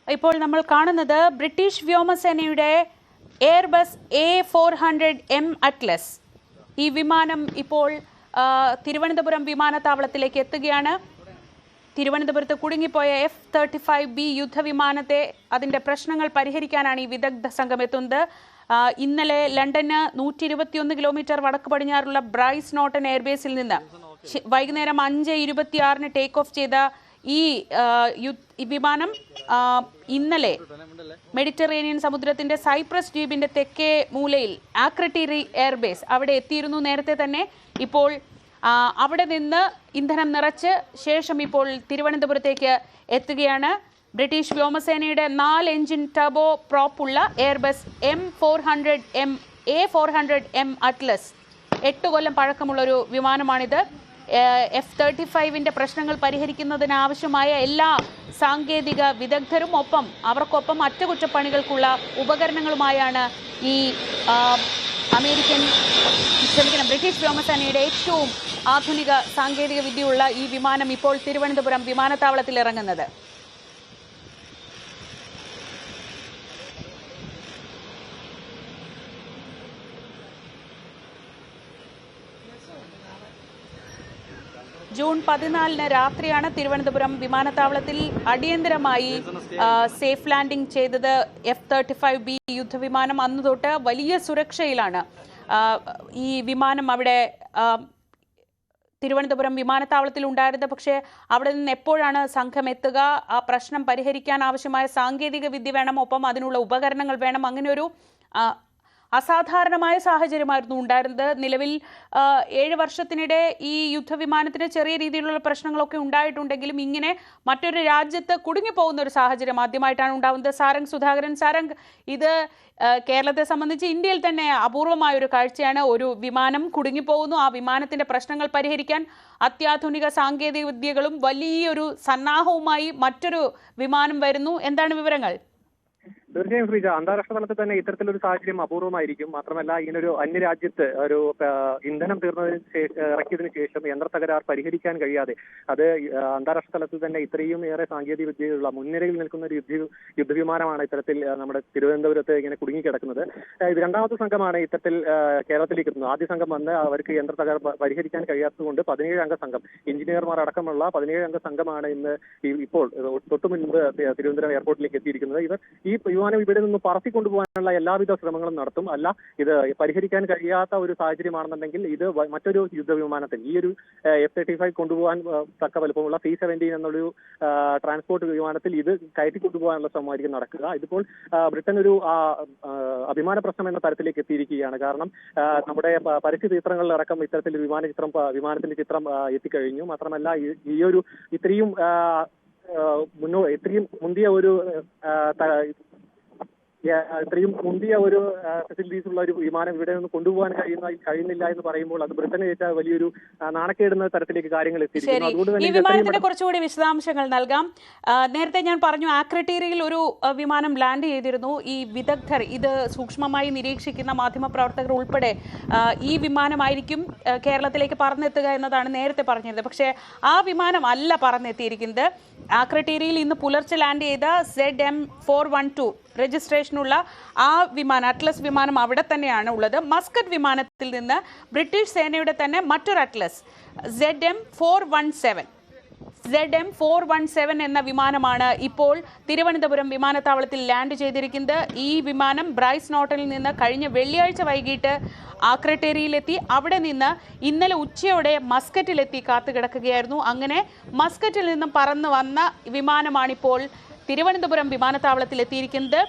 ഇപ്പോൾ നമ്മൾ കാണുന്നത് ബ്രിട്ടീഷ് വ്യോമസേനയുടെ എയർബസ് A400M അറ്റ്ലസ് ഈ വിമാനം ഇപ്പോൾ തിരുവനന്തപുരം വിമാനത്താവളത്തിലേക്ക് എത്തുകയാണ്. തിരുവനന്തപുരത്ത് കുടുങ്ങിപ്പോയ F-35B യുദ്ധവിമാനത്തെ അതിൻ്റെ പ്രശ്നങ്ങൾ പരിഹരിക്കാനാണ് ഈ വിദഗ്ധ സംഘം എത്തുന്നത്. ഇന്നലെ ലണ്ടന് 121 കിലോമീറ്റർ വടക്ക് പടിഞ്ഞാറുള്ള ബ്രൈസ് നോട്ടൺ എയർബേസിൽ നിന്ന് വൈകുന്നേരം 5:26 ടേക്ക് ഓഫ് ചെയ്ത ഈ വിമാനം ഇന്നലെ മെഡിറ്ററേനിയൻ സമുദ്രത്തിന്റെ സൈപ്രസ് ദ്വീപിന്റെ തെക്കേ മൂലയിൽ ആക്രട്ടീരി എയർബേസ് അവിടെ എത്തിയിരുന്നു നേരത്തെ തന്നെ. ഇപ്പോൾ അവിടെ നിന്ന് ഇന്ധനം നിറച്ച് ശേഷം ഇപ്പോൾ തിരുവനന്തപുരത്തേക്ക് എത്തുകയാണ്. ബ്രിട്ടീഷ് വ്യോമസേനയുടെ 4 എഞ്ചിൻ ടർബോ പ്രോപ്പുള്ള എയർബസ് A400M അറ്റ്ലസ് 8 കൊല്ലം പഴക്കമുള്ളൊരു വിമാനമാണിത്. F-35ന്റെ പ്രശ്നങ്ങൾ പരിഹരിക്കുന്നതിനാവശ്യമായ എല്ലാ സാങ്കേതിക വിദഗ്ധരും അവർക്കൊപ്പം അറ്റകുറ്റപ്പണികൾക്കുള്ള ഉപകരണങ്ങളുമായാണ് ഈ ബ്രിട്ടീഷ് വ്യോമസേനയുടെ ഏറ്റവും ആധുനിക സാങ്കേതിക വിദ്യയുള്ള ഈ വിമാനം ഇപ്പോൾ തിരുവനന്തപുരം വിമാനത്താവളത്തിൽ ഇറങ്ങുന്നത്. ജൂൺ 14 രാത്രിയാണ് തിരുവനന്തപുരം വിമാനത്താവളത്തിൽ അടിയന്തരമായി സേഫ് ലാൻഡിംഗ് ചെയ്തത് F-35B യുദ്ധവിമാനം. അന്ന് തൊട്ട് വലിയ സുരക്ഷയിലാണ് ഈ വിമാനം അവിടെ തിരുവനന്തപുരം വിമാനത്താവളത്തിൽ ഉണ്ടായിരുന്നത്. പക്ഷേ അവിടെ നിന്ന് എപ്പോഴാണ് സംഘം എത്തുക, ആ പ്രശ്നം പരിഹരിക്കാൻ ആവശ്യമായ സാങ്കേതിക വിദ്യ വേണം, ഒപ്പം അതിനുള്ള ഉപകരണങ്ങൾ വേണം. അങ്ങനെ ഒരു അസാധാരണമായ സാഹചര്യമായിരുന്നു ഉണ്ടായിരുന്നത്. നിലവിൽ 7 വർഷത്തിനിടെ ഈ യുദ്ധവിമാനത്തിന് ചെറിയ രീതിയിലുള്ള പ്രശ്നങ്ങളൊക്കെ ഉണ്ടായിട്ടുണ്ടെങ്കിലും ഇങ്ങനെ മറ്റൊരു രാജ്യത്ത് കുടുങ്ങിപ്പോകുന്ന ഒരു സാഹചര്യം ആദ്യമായിട്ടാണ് ഉണ്ടാകുന്നത്. സാരംഗ് സുധാകരൻ, ഇത് കേരളത്തെ സംബന്ധിച്ച് ഇന്ത്യയിൽ തന്നെ അപൂർവമായ ഒരു കാഴ്ചയാണ്. ഒരു വിമാനം കുടുങ്ങിപ്പോകുന്നു, ആ വിമാനത്തിന്റെ പ്രശ്നങ്ങൾ പരിഹരിക്കാൻ അത്യാധുനിക സാങ്കേതിക വിദ്യകളും വലിയൊരു സന്നാഹവുമായി മറ്റൊരു വിമാനം വരുന്നു. എന്താണ് വിവരങ്ങൾ? തീർച്ചയായും ശ്രീജ, അന്താരാഷ്ട്ര തലത്തിൽ തന്നെ ഇത്തരത്തിലൊരു സാഹചര്യം അപൂർവമായിരിക്കും. മാത്രമല്ല ഇങ്ങനൊരു അന്യരാജ്യത്ത് ഒരു ഇന്ധനം ഇറക്കിയതിനു ശേഷം യന്ത്ര തകരാർ പരിഹരിക്കാൻ കഴിയാതെ അത് അന്താരാഷ്ട്ര തലത്തിൽ തന്നെ ഇത്രയും ഏറെ സാങ്കേതിക വിദ്യയുള്ള മുൻനിരയിൽ നിൽക്കുന്ന ഒരു യുദ്ധവിമാനമാണ് ഇത്തരത്തിൽ നമ്മുടെ തിരുവനന്തപുരത്ത് ഇങ്ങനെ കുടുങ്ങിക്കിടക്കുന്നത്. ഇത് രണ്ടാമത്തെ സംഘമാണ് ഇത്തരത്തിൽ കേരളത്തിലേക്ക് എത്തുന്നത്. ആദ്യ സംഘം വന്ന് അവർക്ക് യന്ത്ര തകരാർ പരിഹരിക്കാൻ കഴിയാത്തതുകൊണ്ട് 17 അംഗ സംഘം, എഞ്ചിനീയർമാർ അടക്കമുള്ള 17 അംഗ സംഘമാണ് ഇന്ന് ഇപ്പോൾ തൊട്ടു മുൻപ് തിരുവനന്തപുരം എയർപോർട്ടിലേക്ക് എത്തിയിരിക്കുന്നത്. ഇവർ ഈ വിമാനം ഇവിടെ നിന്ന് പറത്തിക്കൊണ്ടുപോകാനുള്ള എല്ലാവിധ ശ്രമങ്ങളും നടത്തും. ഇത് പരിഹരിക്കാൻ കഴിയാത്ത ഒരു സാഹചര്യമാണെന്നുണ്ടെങ്കിൽ ഇത് മറ്റൊരു യുദ്ധവിമാനത്തിൽ, ഈ ഒരു F-35 കൊണ്ടുപോകാൻ തക്ക വലുപ്പമുള്ള C-17 എന്നുള്ളൊരു ട്രാൻസ്പോർട്ട് വിമാനത്തിൽ ഇത് കയറ്റിക്കൊണ്ടുപോകാനുള്ള ശ്രമമായിരിക്കും നടക്കുക. ഇതിപ്പോൾ ബ്രിട്ടൻ ഒരു അഭിമാന പ്രശ്നം എന്ന തരത്തിലേക്ക് എത്തിയിരിക്കുകയാണ്. കാരണം നമ്മുടെ പരസ്യ ചിത്രങ്ങളിലടക്കം ഇത്തരത്തിൽ വിമാനത്തിന്റെ ചിത്രം എത്തിക്കഴിഞ്ഞു. മാത്രമല്ല ഇത്രയും മുന്തിയ ഒരു ഫെസിലിറ്റീസ് ഉള്ള ഒരു വിമാനം ഇവിടെ നിന്ന് കൊണ്ടുപോകാൻ കഴിയുന്നില്ല എന്ന് പറയുമ്പോൾ അത് ബ്രിട്ടനെ ഏറ്റ വലിയൊരു നാണക്കേടുന്ന തരത്തിലേക്ക് കാര്യങ്ങൾ എത്തിയിരിക്കുന്നു. അതുകൊണ്ട് തന്നെ ഈ വിമാനത്തിന്റെ കുറച്ചുകൂടി വിശദാംശങ്ങൾ നൽകാം. നേരത്തെ ഞാൻ പറഞ്ഞു, ആക്രട്ടീരിയിൽ ഒരു വിമാനം ലാൻഡ് ചെയ്തിരുന്നു. ഈ വിദഗ്ധർ, ഇത് സൂക്ഷ്മമായി നിരീക്ഷിക്കുന്ന മാധ്യമപ്രവർത്തകർ ഉൾപ്പെടെ ഈ വിമാനമായിരിക്കും കേരളത്തിലേക്ക് പറന്നെത്തുക എന്നതാണ് നേരത്തെ പറഞ്ഞിരുന്നത്. പക്ഷേ ആ വിമാനം അല്ല പറന്നെത്തിയിരിക്കുന്നത്. ആക്രട്ടീരിയിൽ ഇന്ന് പുലർച്ചെ ലാൻഡ് ചെയ്ത ZM412 രജിസ്ട്രേഷനുള്ള ആ വിമാനം, അറ്റ്ലസ് വിമാനം അവിടെ തന്നെയാണ് ഉള്ളത്. മസ്കറ്റ് വിമാനത്തിൽ നിന്ന് ബ്രിട്ടീഷ് സേനയുടെ തന്നെ മറ്റൊരു അറ്റ്ലസ് ZM417 എന്ന വിമാനമാണ് ഇപ്പോൾ തിരുവനന്തപുരം വിമാനത്താവളത്തിൽ ലാൻഡ് ചെയ്തിരിക്കുന്നത്. ഈ വിമാനം ബ്രൈസ് നോട്ടണിൽ നിന്ന് കഴിഞ്ഞ വെള്ളിയാഴ്ച വൈകിട്ട് ആക്രട്ടേരിയിലെത്തി. അവിടെ നിന്ന് ഇന്നലെ ഉച്ചയോടെ മസ്കറ്റിലെത്തി കാത്തുകിടക്കുകയായിരുന്നു. അങ്ങനെ മസ്കറ്റിൽ നിന്നും പറന്നു വന്ന വിമാനമാണിപ്പോൾ തിരുവനന്തപുരം വിമാനത്താവളത്തിൽ എത്തിയിരിക്കുന്നത്.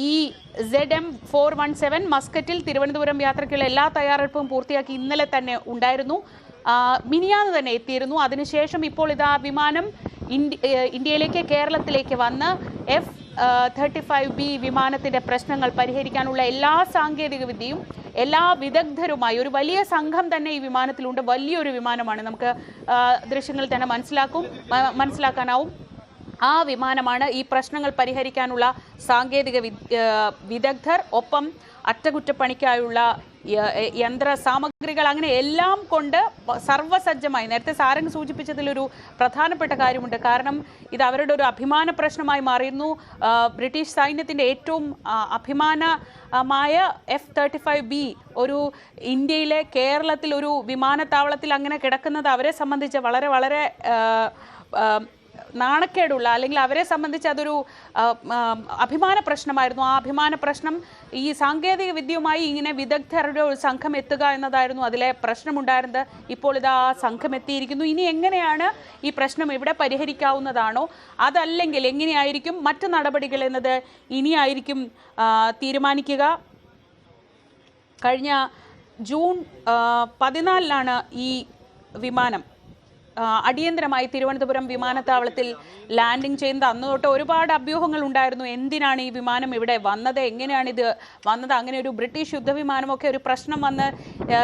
ഈ ZM417 മസ്കറ്റിൽ തിരുവനന്തപുരം യാത്രയ്ക്കുള്ള എല്ലാ തയ്യാറെടുപ്പും പൂർത്തിയാക്കി ഇന്നലെ തന്നെ ഉണ്ടായിരുന്നു. മിനിയാന്ന് തന്നെ എത്തിയിരുന്നു. അതിനുശേഷം ഇപ്പോൾ ഇതാ വിമാനം ഇന്ത്യയിലേക്ക്, കേരളത്തിലേക്ക് വന്ന് F-35B വിമാനത്തിന്റെ പ്രശ്നങ്ങൾ പരിഹരിക്കാനുള്ള എല്ലാ സാങ്കേതിക വിദ്യയും എല്ലാ വിദഗ്ധരുമായി ഒരു വലിയ സംഘം തന്നെ ഈ വിമാനത്തിലുണ്ട്. വലിയൊരു വിമാനമാണ്, നമുക്ക് ദൃശ്യങ്ങളിൽ തന്നെ മനസ്സിലാക്കാനാവും. ആ വിമാനമാണ് ഈ പ്രശ്നങ്ങൾ പരിഹരിക്കാനുള്ള സാങ്കേതിക വിദഗ്ധർ, ഒപ്പം അറ്റകുറ്റപ്പണിക്കായുള്ള യന്ത്ര സാമഗ്രികൾ അങ്ങനെ എല്ലാം കൊണ്ട് സർവ്വസജ്ജമായി. നേരത്തെ സാരംഗ് സൂചിപ്പിച്ചതിലൊരു പ്രധാനപ്പെട്ട കാര്യമുണ്ട്. കാരണം ഇത് അവരുടെ ഒരു അഭിമാന പ്രശ്നമായി മാറിയിരുന്നു. ബ്രിട്ടീഷ് സൈന്യത്തിൻ്റെ ഏറ്റവും അഭിമാനമായ F-35B ഒരു ഇന്ത്യയിലെ കേരളത്തിൽ ഒരു വിമാനത്താവളത്തിൽ അങ്ങനെ കിടക്കുന്നത് അവരെ സംബന്ധിച്ച് വളരെ വളരെ നാണക്കേടുള്ള, അല്ലെങ്കിൽ അവരെ സംബന്ധിച്ച് അതൊരു അഭിമാന പ്രശ്നമായിരുന്നു. ആ അഭിമാന പ്രശ്നം ഈ സാങ്കേതിക വിദ്യയുമായി ഇങ്ങനെ വിദഗ്ധരുടെ ഒരു സംഘം എത്തുക എന്നതായിരുന്നു അതിലെ പ്രശ്നമുണ്ടായിരുന്നത്. ഇപ്പോൾ ഇത് ആ സംഘം എത്തിയിരിക്കുന്നു. ഇനി എങ്ങനെയാണ് ഈ പ്രശ്നം ഇവിടെ പരിഹരിക്കാവുന്നതാണോ, അതല്ലെങ്കിൽ എങ്ങനെയായിരിക്കും മറ്റു നടപടികൾ എന്നത് ഇനിയായിരിക്കും തീരുമാനിക്കുക. കഴിഞ്ഞ ജൂൺ 14 ഈ വിമാനം അടിയന്തരമായി തിരുവനന്തപുരം വിമാനത്താവളത്തിൽ ലാൻഡിംഗ് ചെയ്യുന്നത്. അന്ന് തൊട്ട് ഒരുപാട് അഭ്യൂഹങ്ങൾ ഉണ്ടായിരുന്നു. എന്തിനാണ് ഈ വിമാനം ഇവിടെ വന്നത്, എങ്ങനെയാണ് ഇത് വന്നത്, അങ്ങനെ ഒരു ബ്രിട്ടീഷ് യുദ്ധവിമാനമൊക്കെ ഒരു പ്രശ്നം വന്ന്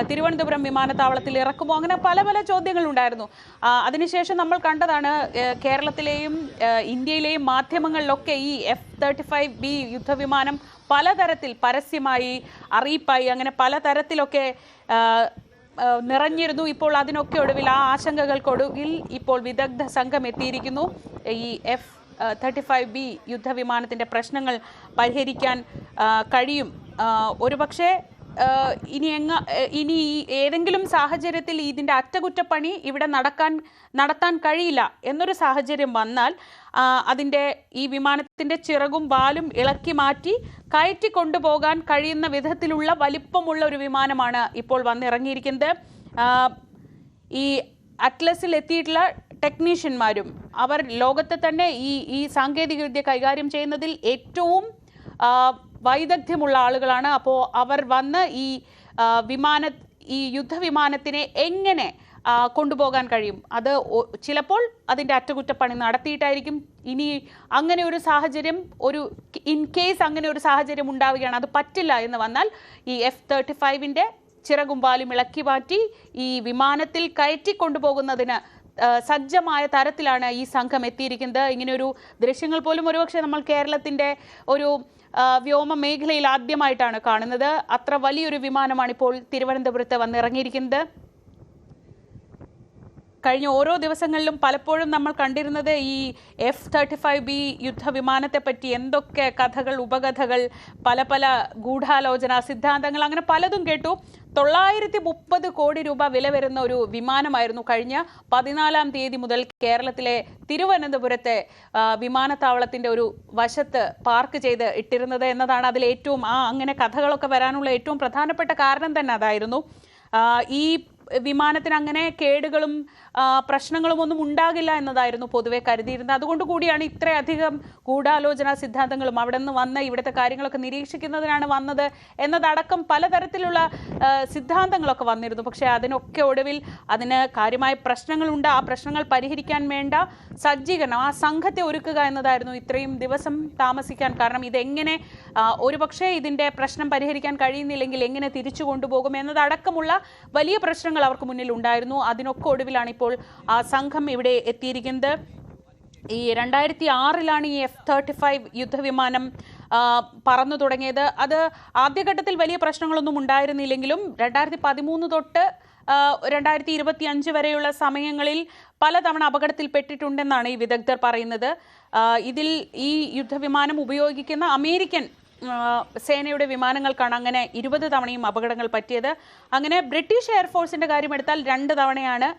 തിരുവനന്തപുരം വിമാനത്താവളത്തിൽ ഇറക്കുമോ, അങ്ങനെ പല പല ചോദ്യങ്ങളുണ്ടായിരുന്നു. അതിനുശേഷം നമ്മൾ കണ്ടതാണ് കേരളത്തിലെയും ഇന്ത്യയിലെയും മാധ്യമങ്ങളിലൊക്കെ ഈ F-35B യുദ്ധവിമാനം പലതരത്തിൽ പരസ്യമായി, അറിയിപ്പായി, അങ്ങനെ പലതരത്തിലൊക്കെ നിറഞ്ഞിരുന്നു. ഇപ്പോൾ അതിനൊക്കെ ഒടുവിൽ, ആ ആശങ്കകൾക്കൊടുവിൽ ഇപ്പോൾ വിദഗ്ധ സംഘം എത്തിയിരിക്കുന്നു. ഈ F-35B യുദ്ധവിമാനത്തിൻ്റെ പ്രശ്നങ്ങൾ പരിഹരിക്കാൻ കഴിയും. ഒരുപക്ഷെ ഇനി ഏതെങ്കിലും സാഹചര്യത്തിൽ ഇതിൻ്റെ അറ്റകുറ്റപ്പണി ഇവിടെ നടത്താൻ കഴിയില്ല എന്നൊരു സാഹചര്യം വന്നാൽ അതിൻ്റെ ഈ വിമാനത്തിൻ്റെ ചിറകും വാലും ഇളക്കി മാറ്റി കയറ്റി കൊണ്ടുപോകാൻ കഴിയുന്ന വിധത്തിലുള്ള വലിപ്പമുള്ള ഒരു വിമാനമാണ് ഇപ്പോൾ വന്നിറങ്ങിയിരിക്കുന്നത്. ഈ അറ്റ്ലസിൽ എത്തിയിട്ടുള്ള ടെക്നീഷ്യന്മാരും അവർ ലോകത്തെ തന്നെ ഈ സാങ്കേതികവിദ്യ കൈകാര്യം ചെയ്യുന്നതിൽ ഏറ്റവും വൈദഗ്ധ്യമുള്ള ആളുകളാണ്. അപ്പോൾ അവർ വന്ന് ഈ യുദ്ധവിമാനത്തിനെ എങ്ങനെ കൊണ്ടുപോകാൻ കഴിയും, അത് ചിലപ്പോൾ അതിൻ്റെ അറ്റകുറ്റപ്പണി നടത്തിയിട്ടായിരിക്കും. ഇനി അങ്ങനെ ഒരു സാഹചര്യം, ഇൻ കേസ് അങ്ങനെ ഒരു സാഹചര്യം ഉണ്ടാവുകയാണ്, അത് പറ്റില്ല എന്ന് വന്നാൽ ഈ F-35ൻ്റെ ചിറകും വാലും ഇളക്കി മാറ്റി ഈ വിമാനത്തിൽ കയറ്റി കൊണ്ടുപോകുന്നതിന് സജ്ജമായ തരത്തിലാണ് ഈ സംഘം എത്തിയിരിക്കുന്നത്. ഇങ്ങനെയൊരു ദൃശ്യങ്ങൾ പോലും ഒരുപക്ഷെ നമ്മൾ കേരളത്തിൻ്റെ ഒരു വ്യോമ മേഖലയിൽ ആദ്യമായിട്ടാണ് കാണുന്നത്. അത്ര വലിയൊരു വിമാനമാണ് ഇപ്പോൾ തിരുവനന്തപുരത്ത് വന്നിറങ്ങിയിരിക്കുന്നത്. കഴിഞ്ഞ ഓരോ ദിവസങ്ങളിലും പലപ്പോഴും നമ്മൾ കണ്ടിരുന്നത് ഈ F-35B യുദ്ധവിമാനത്തെ പറ്റി എന്തൊക്കെ കഥകൾ, ഉപകഥകൾ, പല പല ഗൂഢാലോചന സിദ്ധാന്തങ്ങൾ, അങ്ങനെ പലതും കേട്ടു. 930 കോടി രൂപ വില വരുന്ന ഒരു വിമാനമായിരുന്നു കഴിഞ്ഞ 14-ാം തീയതി മുതൽ കേരളത്തിലെ തിരുവനന്തപുരത്തെ വിമാനത്താവളത്തിൻ്റെ ഒരു വശത്ത് പാർക്ക് ചെയ്ത് ഇട്ടിരുന്നത് എന്നതാണ് അതിൽ ഏറ്റവും അങ്ങനെ കഥകളൊക്കെ വരാനുള്ള ഏറ്റവും പ്രധാനപ്പെട്ട കാരണം തന്നെ അതായിരുന്നു. ഈ വിമാനത്തിന് അങ്ങനെ കേടുകളും പ്രശ്നങ്ങളും ഒന്നും ഉണ്ടാകില്ല എന്നതായിരുന്നു പൊതുവെ കരുതിയിരുന്നത്. അതുകൊണ്ട് കൂടിയാണ് ഇത്രയധികം ഗൂഢാലോചന സിദ്ധാന്തങ്ങളും അവിടെ നിന്ന് വന്ന് ഇവിടുത്തെ കാര്യങ്ങളൊക്കെ നിരീക്ഷിക്കുന്നതിനാണ് വന്നത് എന്നതടക്കം പലതരത്തിലുള്ള സിദ്ധാന്തങ്ങളൊക്കെ വന്നിരുന്നു. പക്ഷേ അതിനൊക്കെ ഒടുവിൽ അതിന് കാര്യമായ പ്രശ്നങ്ങളുണ്ട്. ആ പ്രശ്നങ്ങൾ പരിഹരിക്കാൻ വേണ്ട സജ്ജീകരണം, ആ സംഘത്തെ ഒരുക്കുക എന്നതായിരുന്നു ഇത്രയും ദിവസം താമസിക്കാൻ കാരണം. ഇതെങ്ങനെ ഒരുപക്ഷെ ഇതിൻ്റെ പ്രശ്നം പരിഹരിക്കാൻ കഴിയുന്നില്ലെങ്കിൽ എങ്ങനെ തിരിച്ചു കൊണ്ടുപോകും എന്നതടക്കമുള്ള വലിയ പ്രശ്നങ്ങൾ അവർക്ക് മുന്നിൽ ഉണ്ടായിരുന്നു. അതിനൊക്കെ ഒടുവിലാണ് ഇപ്പോൾ ആ സംഘം ഇവിടെ എത്തിയിരിക്കുന്നത്. ഈ 2006 ഈ F-35 യുദ്ധവിമാനം പറന്നു തുടങ്ങിയത്. അത് ആദ്യഘട്ടത്തിൽ വലിയ പ്രശ്നങ്ങളൊന്നും ഉണ്ടായിരുന്നില്ലെങ്കിലും 2013 തൊട്ട് 2025 വരെയുള്ള സമയങ്ങളിൽ പലതവണ അപകടത്തിൽപ്പെട്ടിട്ടുണ്ടെന്നാണ് ഈ വിദഗ്ധർ പറയുന്നത്. ഇതിൽ ഈ യുദ്ധവിമാനം ഉപയോഗിക്കുന്ന അമേരിക്കൻ സേനയുടെ വിമാനങ്ങൾക്കാണ് അങ്ങനെ 20 തവണയും അപകടങ്ങൾ പറ്റിയത്. അങ്ങനെ ബ്രിട്ടീഷ് എയർഫോഴ്സിൻ്റെ കാര്യമെടുത്താൽ 2 തവണയാണ്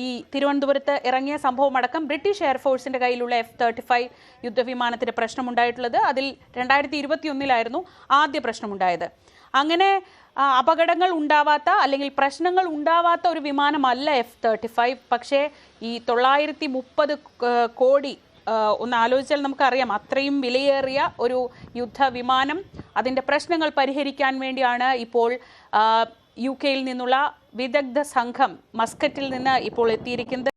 ഈ തിരുവനന്തപുരത്ത് ഇറങ്ങിയ സംഭവം അടക്കം ബ്രിട്ടീഷ് എയർഫോഴ്സിൻ്റെ കയ്യിലുള്ള F-35 യുദ്ധവിമാനത്തിന് പ്രശ്നമുണ്ടായിട്ടുള്ളത്. അതിൽ 2021 ആദ്യ പ്രശ്നമുണ്ടായത്. അങ്ങനെ അപകടങ്ങൾ ഉണ്ടാവാത്ത അല്ലെങ്കിൽ പ്രശ്നങ്ങൾ ഉണ്ടാവാത്ത ഒരു വിമാനമല്ല F-35. പക്ഷേ ഈ 930 കോടി ഒന്ന് ആലോചിച്ചാൽ നമുക്കറിയാം, അത്രയും വിലയേറിയ ഒരു യുദ്ധവിമാനം അതിൻ്റെ പ്രശ്നങ്ങൾ പരിഹരിക്കാൻ വേണ്ടിയാണ് ഇപ്പോൾ UK-യിൽ നിന്നുള്ള വിദഗ്ധ സംഘം മസ്കറ്റിൽ നിന്ന് ഇപ്പോൾ എത്തിയിരിക്കുന്നത്.